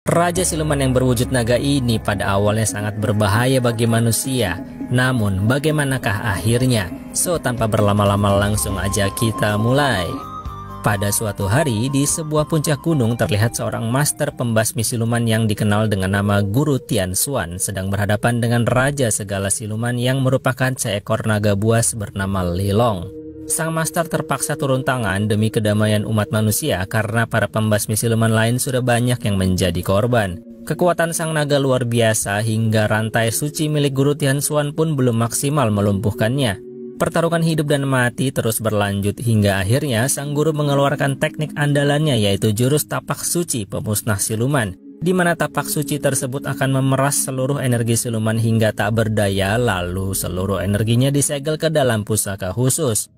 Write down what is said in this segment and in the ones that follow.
Raja siluman yang berwujud naga ini pada awalnya sangat berbahaya bagi manusia. Namun bagaimanakah akhirnya? So tanpa berlama-lama langsung aja kita mulai. Pada suatu hari di sebuah puncak gunung terlihat seorang master pembasmi siluman yang dikenal dengan nama Guru Tianxuan sedang berhadapan dengan raja segala siluman yang merupakan seekor naga buas bernama Lilong. Sang master terpaksa turun tangan demi kedamaian umat manusia karena para pembasmi siluman lain sudah banyak yang menjadi korban. Kekuatan sang naga luar biasa hingga rantai suci milik Guru Tianxuan pun belum maksimal melumpuhkannya. Pertarungan hidup dan mati terus berlanjut hingga akhirnya sang guru mengeluarkan teknik andalannya yaitu jurus tapak suci pemusnah siluman, di mana tapak suci tersebut akan memeras seluruh energi siluman hingga tak berdaya, lalu seluruh energinya disegel ke dalam pusaka khusus.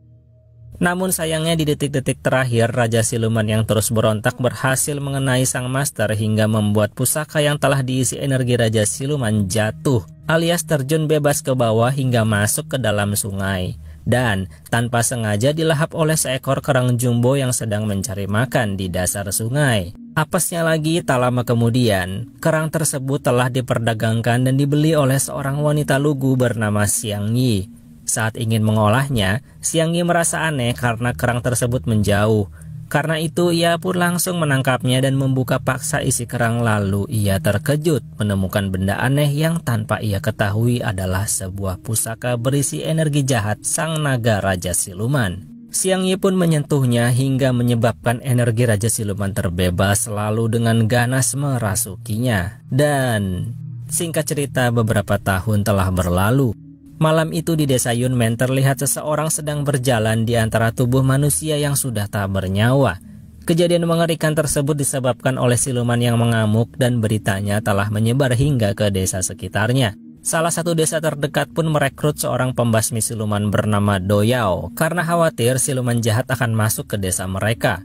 Namun sayangnya di detik-detik terakhir Raja Siluman yang terus berontak berhasil mengenai sang master hingga membuat pusaka yang telah diisi energi Raja Siluman jatuh alias terjun bebas ke bawah hingga masuk ke dalam sungai. Dan tanpa sengaja dilahap oleh seekor kerang jumbo yang sedang mencari makan di dasar sungai. Apesnya lagi tak lama kemudian, kerang tersebut telah diperdagangkan dan dibeli oleh seorang wanita lugu bernama Xiang Yi. Saat ingin mengolahnya, Xiang Yi merasa aneh karena kerang tersebut menjauh. Karena itu ia pun langsung menangkapnya dan membuka paksa isi kerang, lalu ia terkejut menemukan benda aneh yang tanpa ia ketahui adalah sebuah pusaka berisi energi jahat sang naga Raja Siluman. Xiang Yi pun menyentuhnya hingga menyebabkan energi Raja Siluman terbebas lalu dengan ganas merasukinya. Dan singkat cerita beberapa tahun telah berlalu. Malam itu di desa Yunmen terlihat seseorang sedang berjalan di antara tubuh manusia yang sudah tak bernyawa. Kejadian mengerikan tersebut disebabkan oleh siluman yang mengamuk dan beritanya telah menyebar hingga ke desa sekitarnya. Salah satu desa terdekat pun merekrut seorang pembasmi siluman bernama Doyao karena khawatir siluman jahat akan masuk ke desa mereka.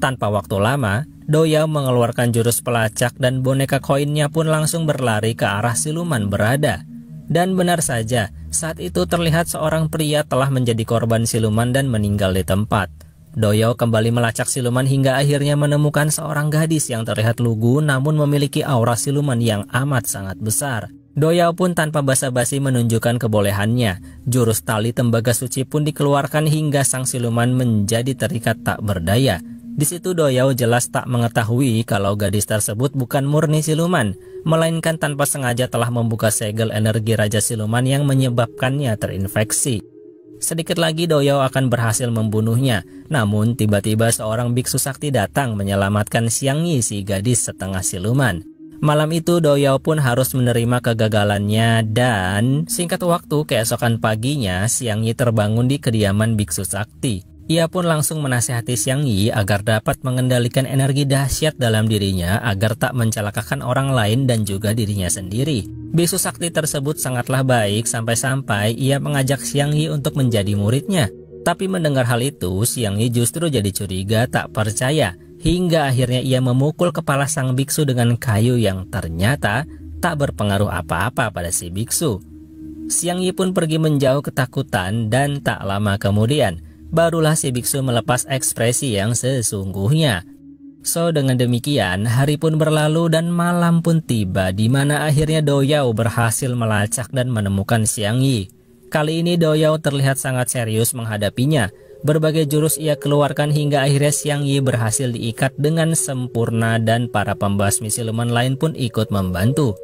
Tanpa waktu lama, Doyao mengeluarkan jurus pelacak dan boneka koinnya pun langsung berlari ke arah siluman berada. Dan benar saja, saat itu terlihat seorang pria telah menjadi korban siluman dan meninggal di tempat. Doyao kembali melacak siluman hingga akhirnya menemukan seorang gadis yang terlihat lugu namun memiliki aura siluman yang amat sangat besar. Doyao pun tanpa basa-basi menunjukkan kebolehannya. Jurus tali tembaga suci pun dikeluarkan hingga sang siluman menjadi terikat tak berdaya. Di situ Doyao jelas tak mengetahui kalau gadis tersebut bukan murni siluman, melainkan tanpa sengaja telah membuka segel energi Raja Siluman yang menyebabkannya terinfeksi. Sedikit lagi Doyao akan berhasil membunuhnya, namun tiba-tiba seorang biksu sakti datang menyelamatkan Xiang Yi si gadis setengah siluman. Malam itu Doyao pun harus menerima kegagalannya dan singkat waktu keesokan paginya Xiang Yi terbangun di kediaman biksu sakti. Ia pun langsung menasihati Xiang Yi agar dapat mengendalikan energi dahsyat dalam dirinya agar tak mencelakakan orang lain dan juga dirinya sendiri. Biksu sakti tersebut sangatlah baik sampai-sampai ia mengajak Xiang Yi untuk menjadi muridnya. Tapi mendengar hal itu, Xiang Yi justru jadi curiga tak percaya. Hingga akhirnya ia memukul kepala sang biksu dengan kayu yang ternyata tak berpengaruh apa-apa pada si biksu. Xiang Yi pun pergi menjauh ketakutan dan tak lama kemudian barulah si biksu melepas ekspresi yang sesungguhnya. So dengan demikian hari pun berlalu dan malam pun tiba di mana akhirnya Doyao berhasil melacak dan menemukan Xiang Yi. Kali ini Doyao terlihat sangat serius menghadapinya. Berbagai jurus ia keluarkan hingga akhirnya Xiang Yi berhasil diikat dengan sempurna dan para pembasmi siluman lain pun ikut membantu.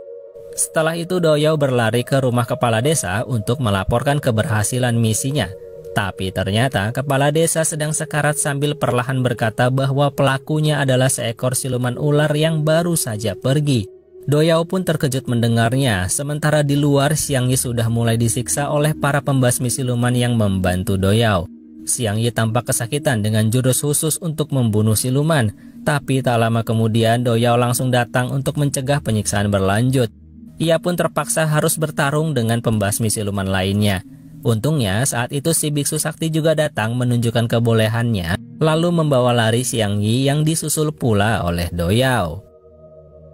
Setelah itu Doyao berlari ke rumah kepala desa untuk melaporkan keberhasilan misinya. Tapi ternyata kepala desa sedang sekarat sambil perlahan berkata bahwa pelakunya adalah seekor siluman ular yang baru saja pergi. Doyao pun terkejut mendengarnya, sementara di luar Xiang Yi sudah mulai disiksa oleh para pembasmi siluman yang membantu Doyao. Xiang Yi tampak kesakitan dengan jurus khusus untuk membunuh siluman, tapi tak lama kemudian Doyao langsung datang untuk mencegah penyiksaan berlanjut. Ia pun terpaksa harus bertarung dengan pembasmi siluman lainnya. Untungnya saat itu si biksu sakti juga datang menunjukkan kebolehannya, lalu membawa lari Xiang Yi yang disusul pula oleh Doyao.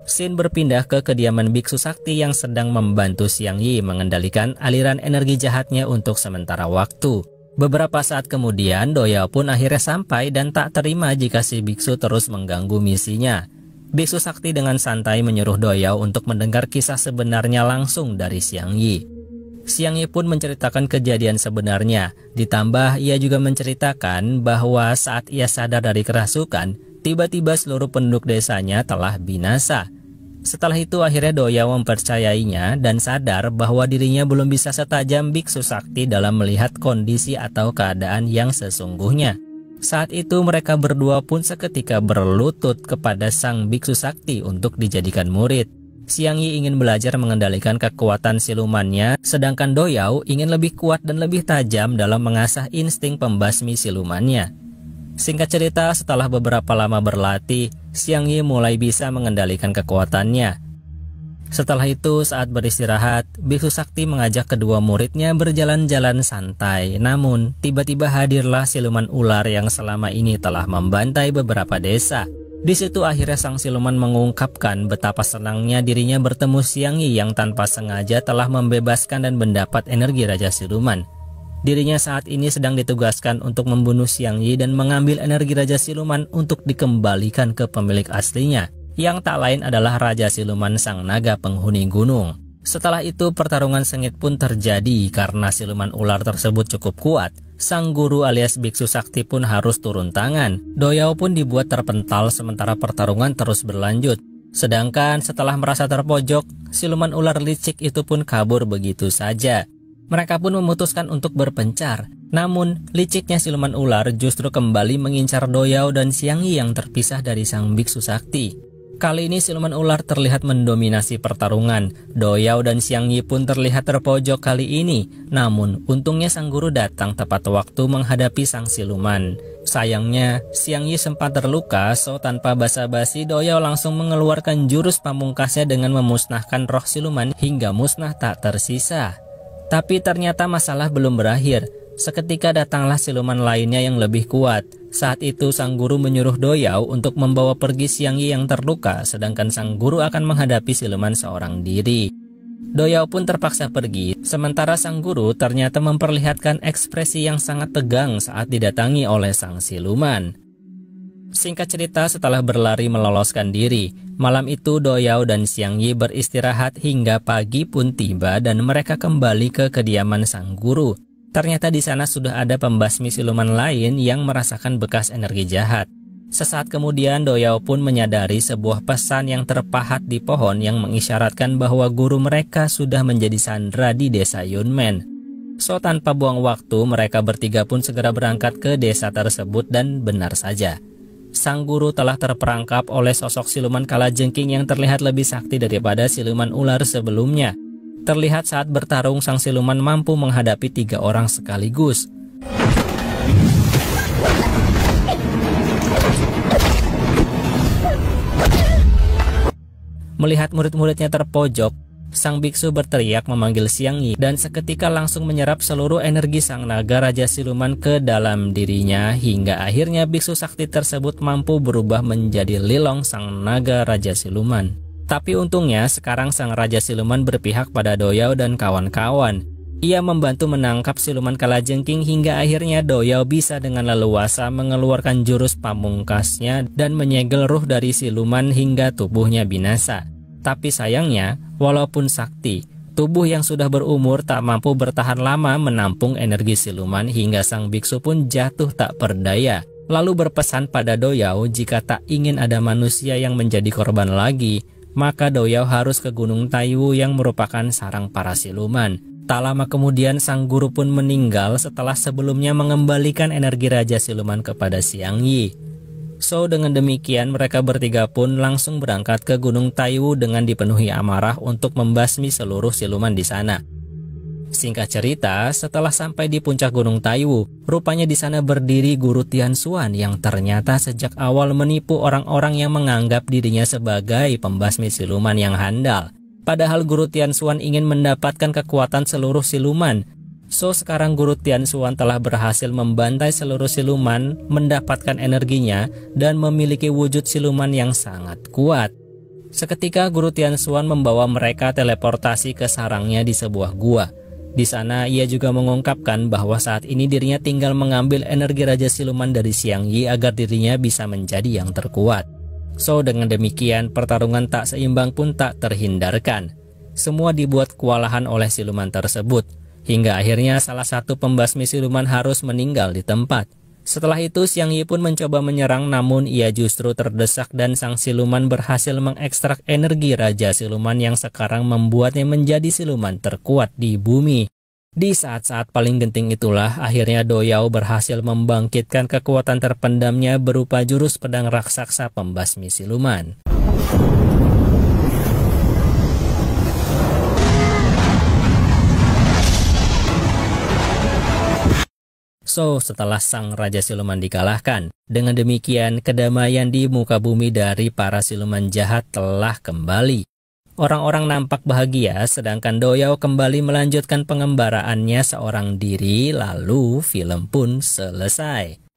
Scene berpindah ke kediaman biksu sakti yang sedang membantu Xiang Yi mengendalikan aliran energi jahatnya untuk sementara waktu. Beberapa saat kemudian Doyao pun akhirnya sampai dan tak terima jika si biksu terus mengganggu misinya. Biksu sakti dengan santai menyuruh Doyao untuk mendengar kisah sebenarnya langsung dari Xiang Yi. Xiang Yi pun menceritakan kejadian sebenarnya, ditambah ia juga menceritakan bahwa saat ia sadar dari kerasukan, tiba-tiba seluruh penduduk desanya telah binasa. Setelah itu akhirnya Doyao mempercayainya dan sadar bahwa dirinya belum bisa setajam biksu sakti dalam melihat kondisi atau keadaan yang sesungguhnya. Saat itu mereka berdua pun seketika berlutut kepada sang biksu sakti untuk dijadikan murid. Xiang Yi ingin belajar mengendalikan kekuatan silumannya, sedangkan Doyao ingin lebih kuat dan lebih tajam dalam mengasah insting pembasmi silumannya. Singkat cerita, setelah beberapa lama berlatih, Xiang Yi mulai bisa mengendalikan kekuatannya. Setelah itu, saat beristirahat, biksu sakti mengajak kedua muridnya berjalan-jalan santai. Namun, tiba-tiba hadirlah siluman ular yang selama ini telah membantai beberapa desa. Di situ akhirnya sang siluman mengungkapkan betapa senangnya dirinya bertemu Xiang Yi yang tanpa sengaja telah membebaskan dan mendapat energi Raja Siluman. Dirinya saat ini sedang ditugaskan untuk membunuh Xiang Yi dan mengambil energi Raja Siluman untuk dikembalikan ke pemilik aslinya, yang tak lain adalah Raja Siluman sang naga penghuni gunung. Setelah itu pertarungan sengit pun terjadi karena siluman ular tersebut cukup kuat. Sang guru alias biksu sakti pun harus turun tangan. Doyao pun dibuat terpental sementara pertarungan terus berlanjut. Sedangkan setelah merasa terpojok, siluman ular licik itu pun kabur begitu saja. Mereka pun memutuskan untuk berpencar. Namun, liciknya siluman ular justru kembali mengincar Doyao dan Xiang Yi yang terpisah dari sang biksu sakti. Kali ini siluman ular terlihat mendominasi pertarungan. Doyao dan Xiang Yi pun terlihat terpojok kali ini. Namun, untungnya sang guru datang tepat waktu menghadapi sang siluman. Sayangnya, Xiang Yi sempat terluka, so tanpa basa-basi Doyao langsung mengeluarkan jurus pamungkasnya dengan memusnahkan roh siluman hingga musnah tak tersisa. Tapi ternyata masalah belum berakhir. Seketika datanglah siluman lainnya yang lebih kuat. Saat itu sang guru menyuruh Doyao untuk membawa pergi Xiang Yi yang terluka, sedangkan sang guru akan menghadapi siluman seorang diri. Doyao pun terpaksa pergi, sementara sang guru ternyata memperlihatkan ekspresi yang sangat tegang saat didatangi oleh sang siluman. Singkat cerita, setelah berlari meloloskan diri, malam itu Doyao dan Xiang Yi beristirahat hingga pagi pun tiba dan mereka kembali ke kediaman sang guru. Ternyata di sana sudah ada pembasmi siluman lain yang merasakan bekas energi jahat. Sesaat kemudian Doyao pun menyadari sebuah pesan yang terpahat di pohon yang mengisyaratkan bahwa guru mereka sudah menjadi sandra di desa Yunmen. So tanpa buang waktu mereka bertiga pun segera berangkat ke desa tersebut dan benar saja. Sang guru telah terperangkap oleh sosok siluman kalajengking yang terlihat lebih sakti daripada siluman ular sebelumnya. Terlihat saat bertarung sang siluman mampu menghadapi 3 orang sekaligus. Melihat murid-muridnya terpojok, sang biksu berteriak memanggil Xiang Yi dan seketika langsung menyerap seluruh energi sang naga Raja Siluman ke dalam dirinya hingga akhirnya biksu sakti tersebut mampu berubah menjadi Lilong sang naga Raja Siluman. Tapi untungnya sekarang sang Raja Siluman berpihak pada Doyao dan kawan-kawan. Ia membantu menangkap siluman kalajengking hingga akhirnya Doyao bisa dengan leluasa mengeluarkan jurus pamungkasnya dan menyegel ruh dari siluman hingga tubuhnya binasa. Tapi sayangnya, walaupun sakti, tubuh yang sudah berumur tak mampu bertahan lama menampung energi siluman hingga sang biksu pun jatuh tak berdaya. Lalu berpesan pada Doyao jika tak ingin ada manusia yang menjadi korban lagi, maka Doyao harus ke Gunung Taiwu yang merupakan sarang para siluman. Tak lama kemudian sang guru pun meninggal setelah sebelumnya mengembalikan energi Raja Siluman kepada Xiang Yi. So dengan demikian mereka bertiga pun langsung berangkat ke Gunung Taiwu dengan dipenuhi amarah untuk membasmi seluruh siluman di sana. Singkat cerita, setelah sampai di puncak Gunung Taiwu, rupanya di sana berdiri Guru Tianxuan yang ternyata sejak awal menipu orang-orang yang menganggap dirinya sebagai pembasmi siluman yang handal. Padahal Guru Tianxuan ingin mendapatkan kekuatan seluruh siluman. So sekarang Guru Tianxuan telah berhasil membantai seluruh siluman, mendapatkan energinya, dan memiliki wujud siluman yang sangat kuat. Seketika Guru Tianxuan membawa mereka teleportasi ke sarangnya di sebuah gua. Di sana ia juga mengungkapkan bahwa saat ini dirinya tinggal mengambil energi Raja Siluman dari Xiang Yi agar dirinya bisa menjadi yang terkuat. So dengan demikian pertarungan tak seimbang pun tak terhindarkan. Semua dibuat kewalahan oleh siluman tersebut, hingga akhirnya salah satu pembasmi siluman harus meninggal di tempat. Setelah itu Xiang Yi pun mencoba menyerang, namun ia justru terdesak dan sang siluman berhasil mengekstrak energi Raja Siluman yang sekarang membuatnya menjadi siluman terkuat di bumi. Di saat-saat paling genting itulah akhirnya Do Yao berhasil membangkitkan kekuatan terpendamnya berupa jurus pedang raksasa pembasmi siluman. So, setelah sang Raja Siluman dikalahkan, dengan demikian kedamaian di muka bumi dari para siluman jahat telah kembali. Orang-orang nampak bahagia, sedangkan Do Yao kembali melanjutkan pengembaraannya seorang diri, lalu film pun selesai.